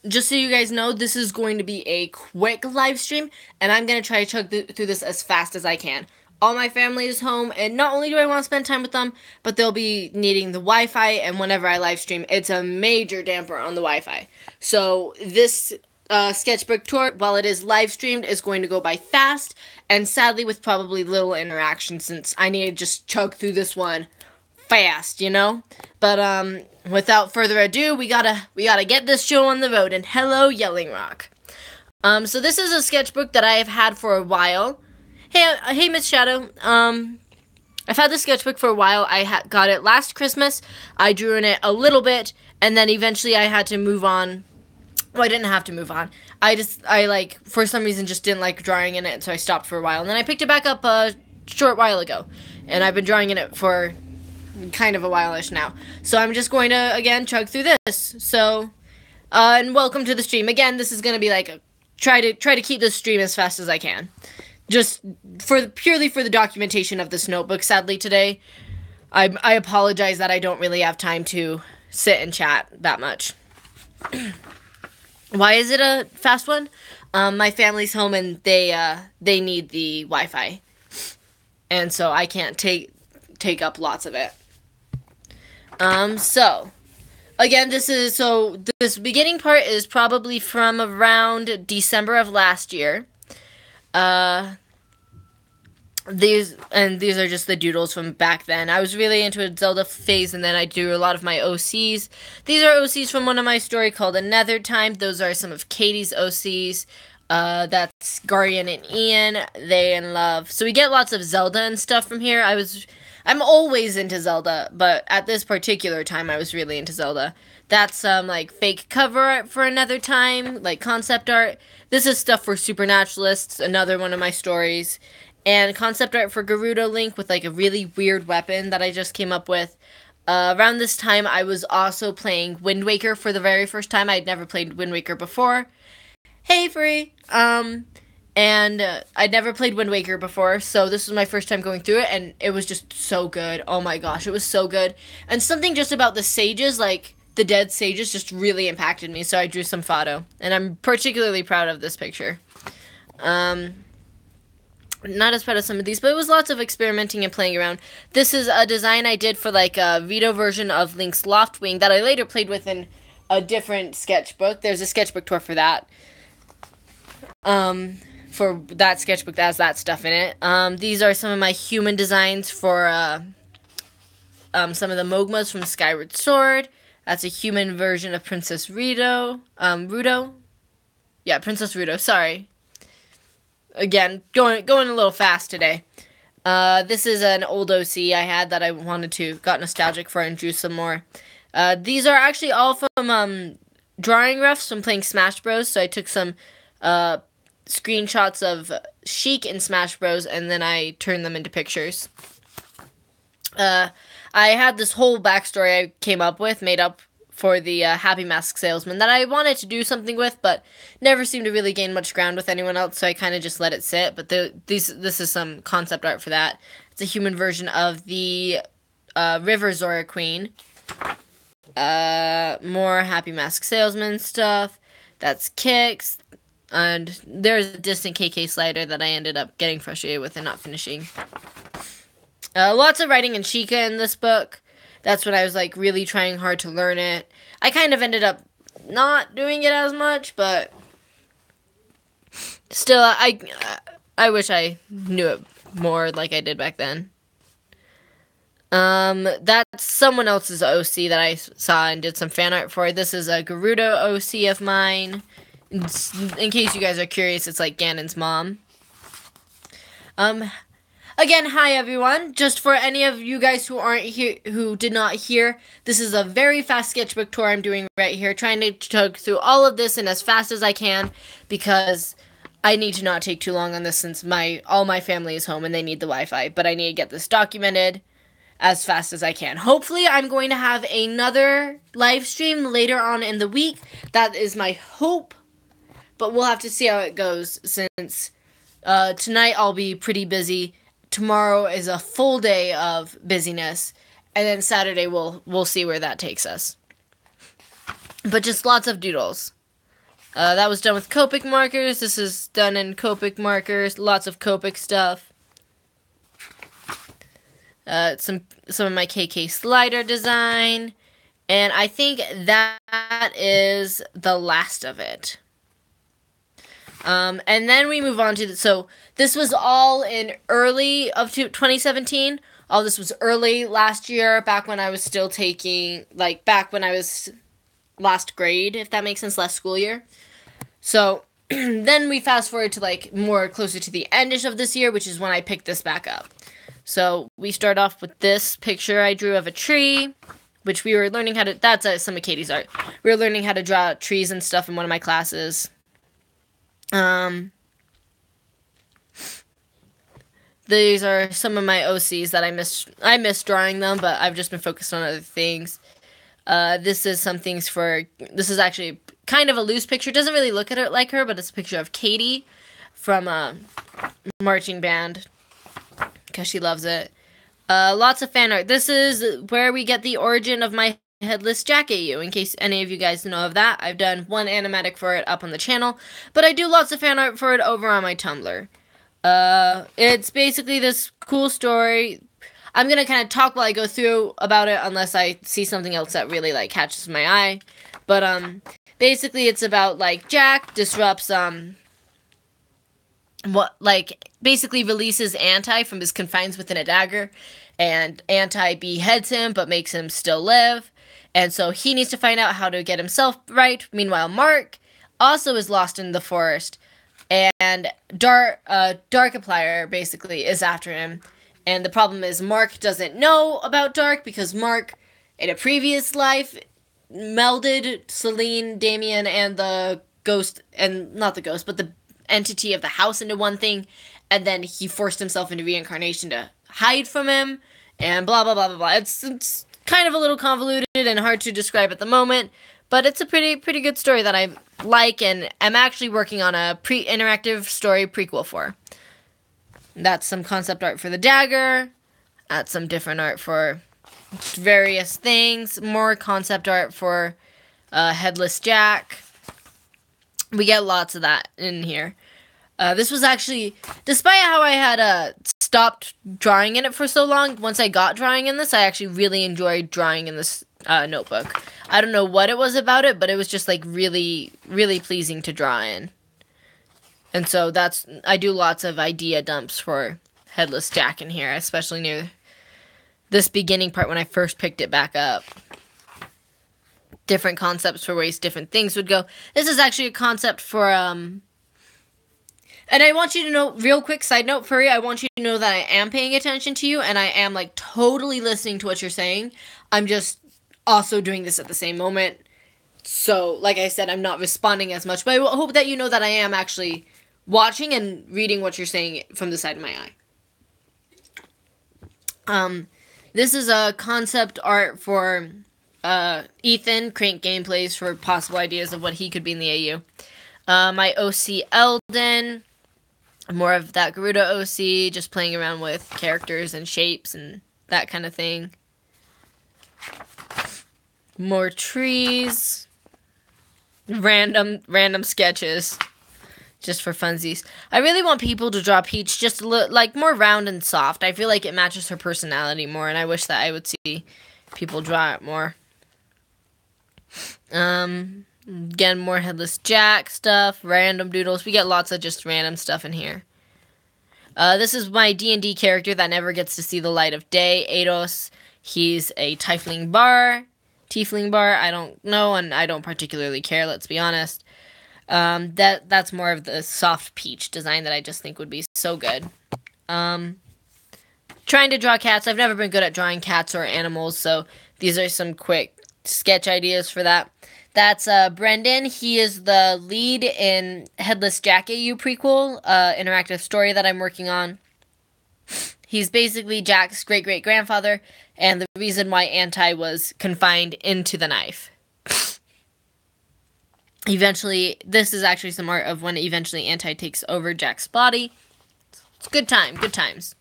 just so you guys know, this is going to be a quick live stream, and I'm going to try to chug through this as fast as I can. All my family is home, and not only do I want to spend time with them, but they'll be needing the Wi-Fi, and whenever I live stream, it's a major damper on the Wi-Fi. So this sketchbook tour, while it is live streamed, is going to go by fast, and sadly with probably little interaction, since I need to just chug through this one fast, you know? But without further ado, we gotta get this show on the road, and hello, Yelling Rock. So this is a sketchbook that I have had for a while. Hey, Miss Shadow. I've had this sketchbook for a while. I got it last Christmas. I drew in it a little bit, and then eventually I had to move on. Well, I didn't have to move on. I for some reason just didn't like drawing in it, so I stopped for a while. And then I picked it back up a short while ago, and I've been drawing in it for kind of a while-ish now. So I'm just going to, again, chug through this. So, and welcome to the stream. Again, this is going to be like try to keep this stream as fast as I can. Just purely for the documentation of this notebook. Sadly today, I apologize that I don't really have time to sit and chat that much. Why is it a fast one? My family's home and they need the Wi-Fi, and so I can't take up lots of it. So again, this beginning part is probably from around December of last year. These are just the doodles from back then. I was really into a Zelda phase, and then I drew a lot of my OCs. These are OCs from one of my story called Another Time. Those are some of Katie's OCs. That's Guardian and Ian. They in love. So we get lots of Zelda and stuff from here. I'm always into Zelda, but at this particular time, I was really into Zelda. That's like fake cover art for Another Time, like concept art. This is stuff for Supernaturalists, another one of my stories. And concept art for Gerudo Link with like a really weird weapon that I just came up with. Around this time, I was also playing Wind Waker for the very first time. I'd never played Wind Waker before. Hey, Free! And I'd never played Wind Waker before, so this was my first time going through it, and it was just so good. Oh my gosh, it was so good. And something just about the sages, like the dead sages, just really impacted me, so I drew some photo. And I'm particularly proud of this picture. Not as proud of some of these, but it was lots of experimenting and playing around. This is a design I did for like a Vito version of Link's Loftwing that I later played with in a different sketchbook. There's a sketchbook tour for that. For that sketchbook that has that stuff in it. These are some of my human designs for some of the Mogmas from Skyward Sword. That's a human version of Princess Rudo. Yeah, Princess Rudo, sorry. Again, going a little fast today. This is an old OC I had that I got nostalgic for and drew some more. These are actually all from drawing roughs from playing Smash Bros. So I took some screenshots of Sheik in Smash Bros. And then I turned them into pictures. I had this whole backstory I came up with, made up for the Happy Mask Salesman that I wanted to do something with, but never seemed to really gain much ground with anyone else, so I kind of just let it sit. But this is some concept art for that. It's a human version of the River Zora Queen. More Happy Mask Salesman stuff. That's Kicks. And there's a distant KK slider that I ended up getting frustrated with and not finishing. Lots of writing in Chica in this book. That's when I was like really trying hard to learn it. I kind of ended up not doing it as much, but still, I wish I knew it more like I did back then. That's someone else's OC that I saw and did some fan art for. This is a Gerudo OC of mine. In case you guys are curious, it's like Ganon's mom. Again, hi everyone. Just for any of you guys who aren't here, who did not hear, this is a very fast sketchbook tour I'm doing right here, trying to chug through all of this and as fast as I can, because I need to not take too long on this since all my family is home and they need the Wi-Fi, but I need to get this documented as fast as I can. Hopefully, I'm going to have another live stream later on in the week. That is my hope, but we'll have to see how it goes since tonight I'll be pretty busy. Tomorrow is a full day of busyness, and then Saturday we'll see where that takes us. But just lots of doodles. That was done with Copic markers. This is done in Copic markers. Lots of Copic stuff. Some of my KK slider design. And I think that is the last of it. And then we move on to so this was all in early of 2017. All this was early last year, back when I was still taking, like, back when I was last grade, if that makes sense, last school year. So then we fast forward to, like, more closer to the endish of this year, which is when I picked this back up. So we start off with this picture I drew of a tree, which we were learning how to, that's some of Katie's art. We were learning how to draw trees and stuff in one of my classes. These are some of my OCs that I miss drawing them, but I've just been focused on other things. This is some things this is actually kind of a loose picture. It doesn't really look at it like her, but it's a picture of Katie from marching band, because she loves it. Lots of fan art. This is where we get the origin of my headless Jack AU, in case any of you guys know of that. I've done one animatic for it up on the channel, but I do lots of fan art for it over on my Tumblr. It's basically this cool story. I'm gonna kind of talk while I go through about it, unless I see something else that really, like, catches my eye. But, basically it's about, like, Jack disrupts, basically releases Anti from his confines within a dagger, and Anti beheads him, but makes him still live, and so he needs to find out how to get himself right. Meanwhile, Mark also is lost in the forest, and Darkiplier basically is after him, and the problem is Mark doesn't know about Dark, because Mark, in a previous life, melded Celine, Damien, and the ghost, and not the ghost, but the entity of the house into one thing, and then he forced himself into reincarnation to hide from him, and blah, blah, blah, blah, blah. It's kind of a little convoluted and hard to describe at the moment, but it's a pretty good story that I like, and I'm actually working on a interactive story prequel for. That's some concept art for the dagger. That's some different art for various things. More concept art for Headless Jack. We get lots of that in here. This was actually, despite how I had stopped drawing in it for so long, once I got drawing in this, I actually really enjoyed drawing in this notebook. I don't know what it was about it, but it was just, like, really, really pleasing to draw in. And so I do lots of idea dumps for Headless Jack in here, especially near this beginning part when I first picked it back up. Different concepts for ways different things would go. This is actually a concept for, and I want you to know, real quick side note, Furry, I want you to know that I am paying attention to you, and I am, like, totally listening to what you're saying. I'm just also doing this at the same moment. So, like I said, I'm not responding as much, but I hope that you know that I am actually watching and reading what you're saying from the side of my eye. This is a concept art for Ethan, Crank Gameplays, for possible ideas of what he could be in the AU. My OC Eldon, more of that Garuda OC, just playing around with characters and shapes and that kind of thing. More trees. Random sketches. Just for funsies. I really want people to draw Peach just a little, like, more round and soft. I feel like it matches her personality more, and I wish that I would see people draw it more. Again, more Headless Jack stuff, random doodles. We get lots of just random stuff in here. This is my D&D character that never gets to see the light of day, Eidos. He's a tiefling bar. I don't know, and I don't particularly care, let's be honest. That's more of the soft peach design that I just think would be so good. Trying to draw cats. I've never been good at drawing cats or animals, so these are some quick sketch ideas for that. That's Brendan. He is the lead in Headless Jack AU prequel, interactive story that I'm working on. He's basically Jack's great-great-grandfather, and the reason why Anti was confined into the knife. Eventually, this is actually some art of when eventually Anti takes over Jack's body. It's good times.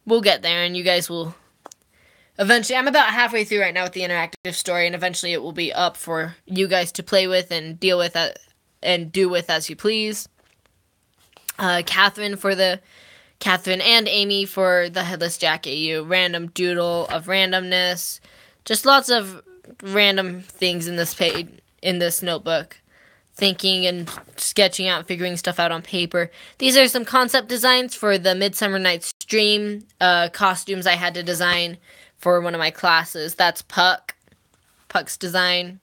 We'll get there, and you guys will eventually. I'm about halfway through right now with the interactive story, and eventually it will be up for you guys to play with and deal with and do with as you please. Catherine and Amy for the Headless Jack AU. Random doodle of randomness. Just lots of random things in this notebook. Thinking and sketching out, figuring stuff out on paper. These are some concept designs for the Midsummer Night's Dream costumes I had to design for one of my classes. That's Puck's design.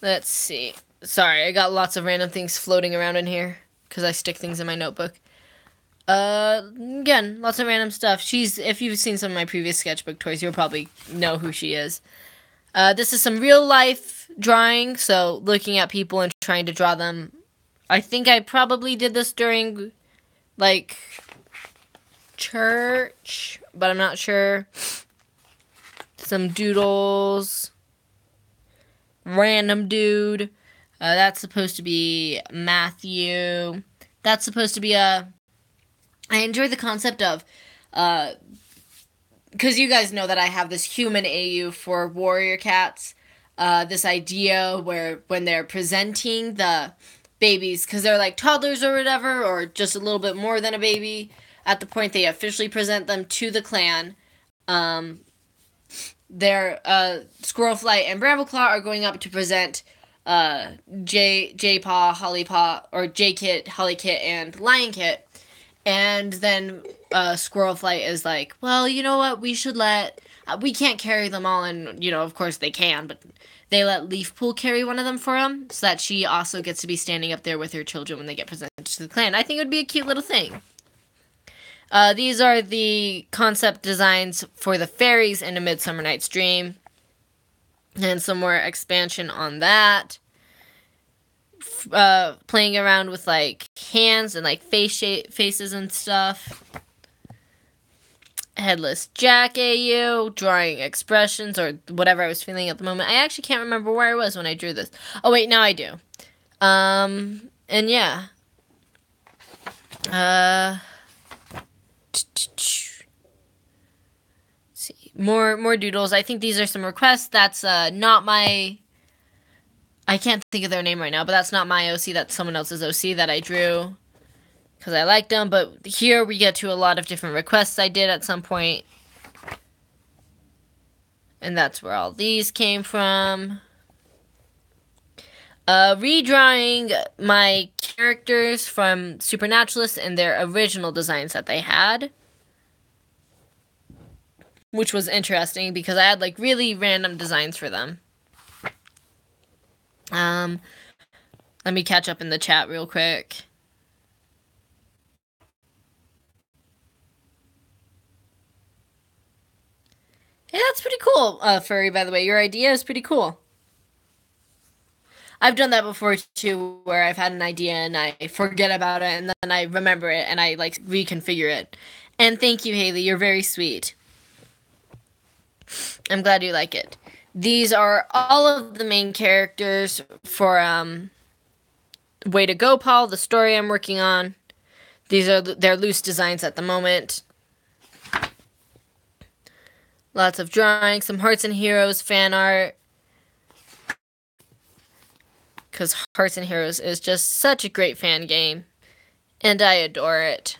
Let's see. Sorry, I got lots of random things floating around in here because I stick things in my notebook. Again, lots of random stuff. If you've seen some of my previous sketchbook toys, you'll probably know who she is. This is some real life drawing, so looking at people and trying to draw them. I think I probably did this during, like, church, but I'm not sure. Some doodles. Random dude. That's supposed to be Matthew. That's supposed to be I enjoy the concept of, because you guys know that I have this human AU for warrior cats. This idea where when they're presenting the babies, because they're like toddlers or whatever, or just a little bit more than a baby, at the point they officially present them to the clan, Squirrelflight and Brambleclaw are going up to present J-Paw, Hollypaw, or J-Kit, Hollykit, and Lionkit. And then Squirrelflight is like, well, you know what, we can't carry them all, and, of course they can, but they let Leafpool carry one of them for them, so that she also gets to be standing up there with her children when they get presented to the clan. I think it would be a cute little thing. These are the concept designs for the fairies in A Midsummer Night's Dream. And some more expansion on that. Playing around with, like, hands and, like, faces and stuff. Headless Jack AU. Drawing expressions or whatever I was feeling at the moment. I actually can't remember where I was when I drew this. Oh, wait, now I do. And yeah. See, more doodles. I think these are some requests. That's not my. I can't think of their name right now, but that's not my OC. That's someone else's OC that I drew because I liked them. But here we get to a lot of different requests I did at some point, and that's where all these came from. Redrawing my characters from Supernaturalists and their original designs that they had. Which was interesting because I had, like, really random designs for them. Let me catch up in the chat real quick. Hey, that's pretty cool, Furry, by the way. Your idea is pretty cool. I've done that before, too, where I've had an idea and I forget about it, and then I remember it, and I, like, reconfigure it. And thank you, Haley. You're very sweet. I'm glad you like it. These are all of the main characters for, Way to Go, Paul, the story I'm working on. These are their loose designs at the moment. Lots of drawing, some Hearts and Heroes fan art. Because Hearts and Heroes is just such a great fan game. And I adore it.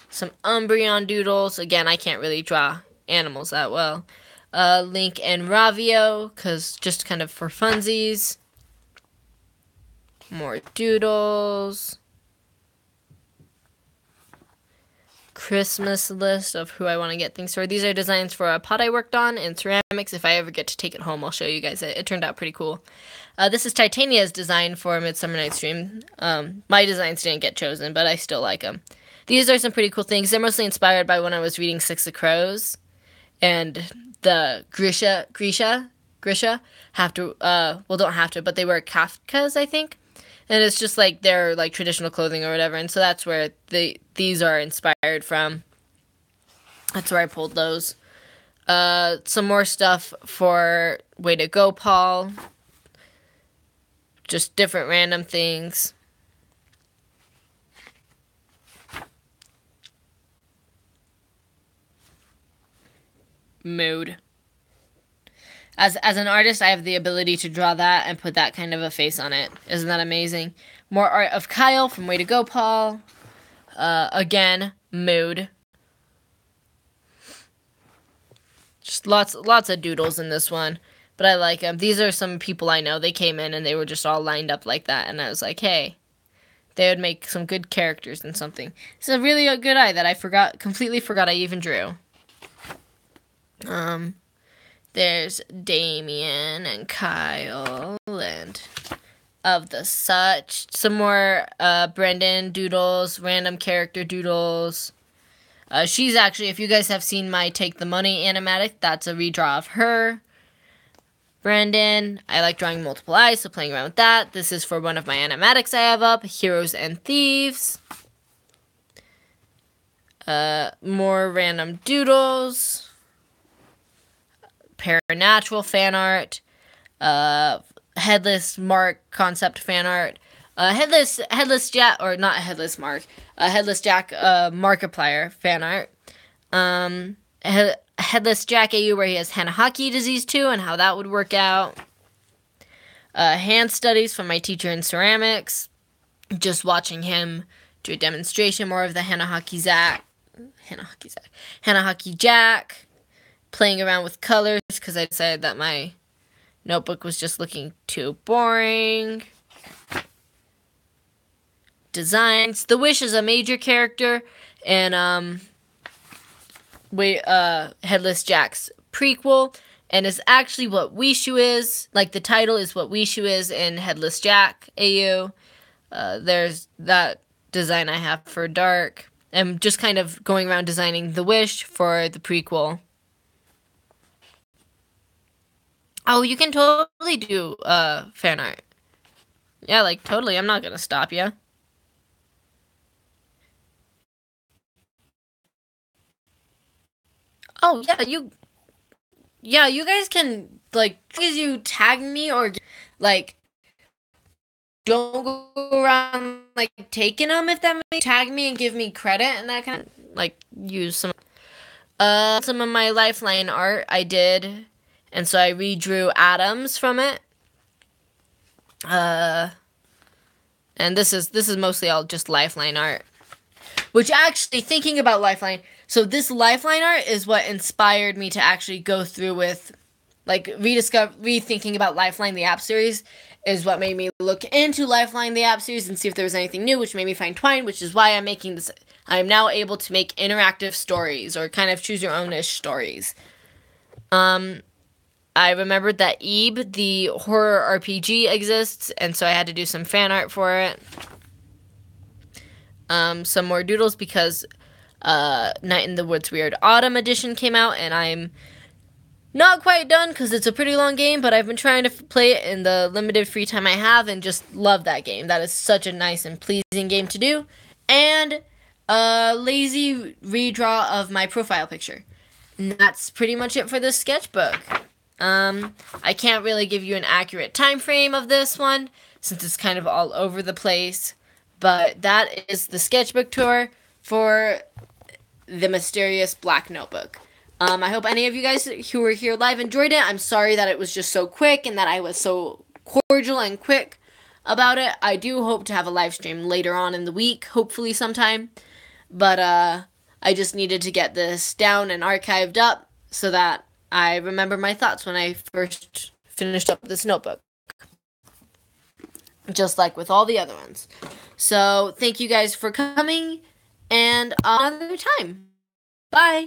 Some Umbreon doodles. Again, I can't really draw animals that well. Link and Ravio, because just kind of for funsies. More doodles. Christmas list of who I want to get things for. These are designs for a pot I worked on in ceramics. If I ever get to take it home, I'll show you guys it. It turned out pretty cool. This is Titania's design for Midsummer Night's Dream. My designs didn't get chosen, but I still like them. These are some pretty cool things. They're mostly inspired by when I was reading Six of Crows. And the Grisha have to, don't have to, but they wear kaftas, I think. And it's just like their like traditional clothing or whatever. And so that's where these are inspired from. That's where I pulled those. Some more stuff for Way to Go, Paul. Just different random things. Mood. As an artist, I have the ability to draw that and put that kind of a face on it. Isn't that amazing? More art of Kyle from Way to Go, Paul. Again, mood. Just lots of doodles in this one. But I like them. These are some people I know. They came in and they were just all lined up like that. And I was like, hey, they would make some good characters and something. It's a really good eye that I completely forgot I even drew. There's Damien and Kyle and of the such. Some more Brendan doodles, random character doodles. She's actually, if you guys have seen my Take the Money animatic, that's a redraw of her. Brendan, I like drawing multiple eyes, so playing around with that. This is for one of my animatics I have up, Heroes and Thieves. More random doodles. Paranatural fan art. Headless Mark concept fan art. Headless Jack, or not Headless Mark. Headless Jack Markiplier fan art. Headless Jack AU where he has Hanahaki disease too and how that would work out. Hand studies from my teacher in ceramics. Just watching him do a demonstration, more of the Hanahaki Jack. Playing around with colors because I decided that my notebook was just looking too boring. Designs. The Wish is a major character and Headless Jack's prequel, and is actually what Wishu is. Like, the title is what Wishu is in Headless Jack AU. There's that design I have for Dark. I'm just kind of going around designing The Wish for the prequel. Oh, you can totally do fan art. Yeah, like, totally. I'm not gonna stop you. Oh, yeah, you guys can, like, as you tag me or, like, don't go around, like, taking them if that may tag me and give me credit and that kind of, like, use some of my Lifeline art I did, and so I redrew atoms from it. And this is mostly all just Lifeline art. Which actually, thinking about Lifeline, so this Lifeline art is what inspired me to actually go through with, like, rethinking about Lifeline, the app series, is what made me look into Lifeline, the app series, and see if there was anything new, which made me find Twine, which is why I'm making this. I'm now able to make interactive stories, or kind of choose your own-ish stories. I remembered that Ebe, the horror RPG, exists, and so I had to do some fan art for it. Some more doodles because Night in the Woods Weird Autumn Edition came out, and I'm not quite done because it's a pretty long game, but I've been trying to play it in the limited free time I have and just love that game. That is such a nice and pleasing game to do. And a lazy redraw of my profile picture. And that's pretty much it for this sketchbook. I can't really give you an accurate time frame of this one since it's kind of all over the place. But that is the sketchbook tour for the mysterious black notebook. I hope any of you guys who were here live enjoyed it. I'm sorry that it was just so quick and that I was so cordial and quick about it. I do hope to have a live stream later on in the week, hopefully sometime. But I just needed to get this down and archived up so that I remember my thoughts when I first finished up this notebook. Just like with all the other ones. So, thank you guys for coming, and another time. Bye!